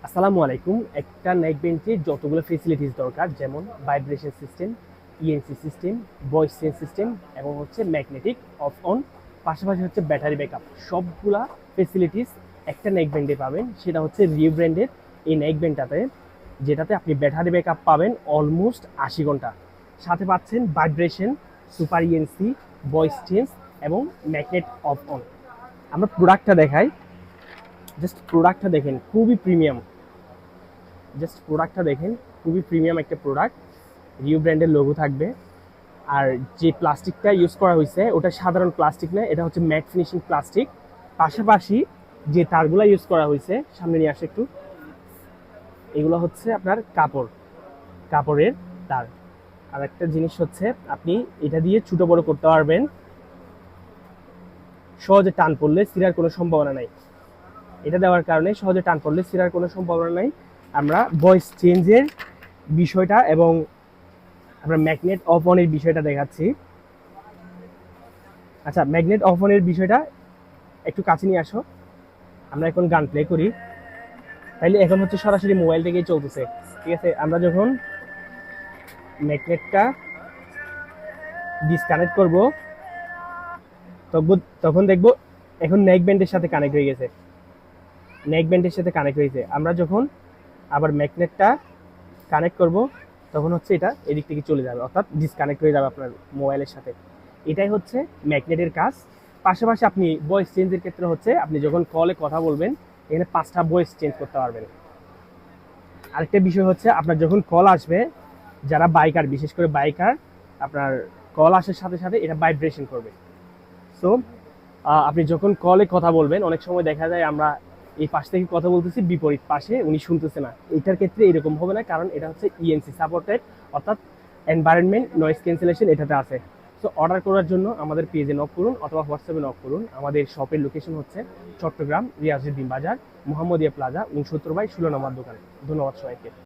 আসসালামু আলাইকুম। একটা নেক বেঞ্চে যতগুলো ফেসিলিটিস দরকার, যেমন vibration system, ENC system, voice change system এবং হচ্ছে ম্যাগনেটিক অফ অন, পাশাপাশি হচ্ছে ব্যাটারি ব্যাকআপ, সবগুলা ফেসিলিটিস একটা নেক ব্যান্ডে পাবেন। সেটা হচ্ছে রিউ ব্র্যান্ডের এই নেক ব্যান্ডটাতে, যেটাতে আপনি ব্যাটারি ব্যাকআপ পাবেন অলমোস্ট 80 ঘন্টা। সাথে পাচ্ছেন vibration, super ENC, voice change এবং ম্যাগনেট অফ অন। আমরা প্রোডাক্টটা দেখাই। জাস্ট প্রোডাক্টটা দেখেন, খুবই প্রিমিয়াম। খুবই প্রিমিয়াম একটা প্রোডাক্ট। রিউ ব্র্যান্ডের লোগো থাকবে। আর যে প্লাস্টিকটা ইউজ করা হয়েছে ওটা সাধারণ প্লাস্টিক না, এটা হচ্ছে ম্যাট ফিনিশিং প্লাস্টিক। পাশাপাশি যে তারগুলো ইউজ করা হয়েছে, সামনে নিয়ে আসে একটু, এগুলো হচ্ছে আপনার কাপড়ের তার। আর একটা জিনিস হচ্ছে, আপনি এটা দিয়ে ছোটো বড় করতে পারবেন, সহজে টান পড়লে ছিঁড়ার কোনো সম্ভাবনা নাই। এটা দেওয়ার কারণে সহজে টান পড়লে ছিঁড়ার কোনো সম্ভাবনা নাই। আমরা ভয়েস চেঞ্জের বিষয়টা এবং আমরা ম্যাগনেট অফ অনের বিষয়টা দেখাচ্ছি। আচ্ছা, ম্যাগনেট অফ অনের বিষয়টা একটু কাছে নিয়ে আসো। আমরা এখন গান প্লে করি, তাইলে এখন হচ্ছে সরাসরি মোবাইল থেকেই চলতেছে। ঠিক আছে, আমরা যখন ম্যাগনেটটা ডিসকানেক্ট করব, তখন দেখব এখন নেক ব্যান্ডের সাথে কানেক্ট হয়ে গেছে। আমরা যখন আবার ম্যাগনেটটা কানেক্ট করব, তখন হচ্ছে এটা এদিক থেকে চলে যাবে, অর্থাৎ ডিসকানেক্ট হয়ে যাবে আপনার মোবাইলের সাথে। এটাই হচ্ছে ম্যাগনেটের কাজ। পাশাপাশি আপনি ভয়েস চেঞ্জের ক্ষেত্রে হচ্ছে, আপনি যখন কলে কথা বলবেন, এখানে 5টা ভয়েস চেঞ্জ করতে পারবেন। আরেকটা বিষয় হচ্ছে, আপনার যখন কল আসবে, যারা বাইকার, বিশেষ করে বাইকার, আপনার কল আসার সাথে সাথে এটা ভাইব্রেশন করবে। সো আপনি যখন কলে কথা বলবেন, অনেক সময় দেখা যায় আমরা এই পাশ থেকে কথা বলতেছি, বিপরীত পাশে উনি শুনতেছে না। এটার ক্ষেত্রে এরকম হবে না, কারণ এটা হচ্ছে ইএনসি সাপোর্টেড, অর্থাৎ এনভায়রনমেন্ট নয়েজ ক্যান্সেলেশন এটাতে আছে। সো অর্ডার করার জন্য আমাদের পেজে নক করুন অথবা হোয়াটসঅ্যাপে নক করুন। আমাদের শপের লোকেশন হচ্ছে চট্টগ্রাম রিয়াজউদ্দিন বাজার, মোহাম্মদিয়া প্লাজা, 69/16 নম্বর দোকান। ধন্যবাদ সবাইকে।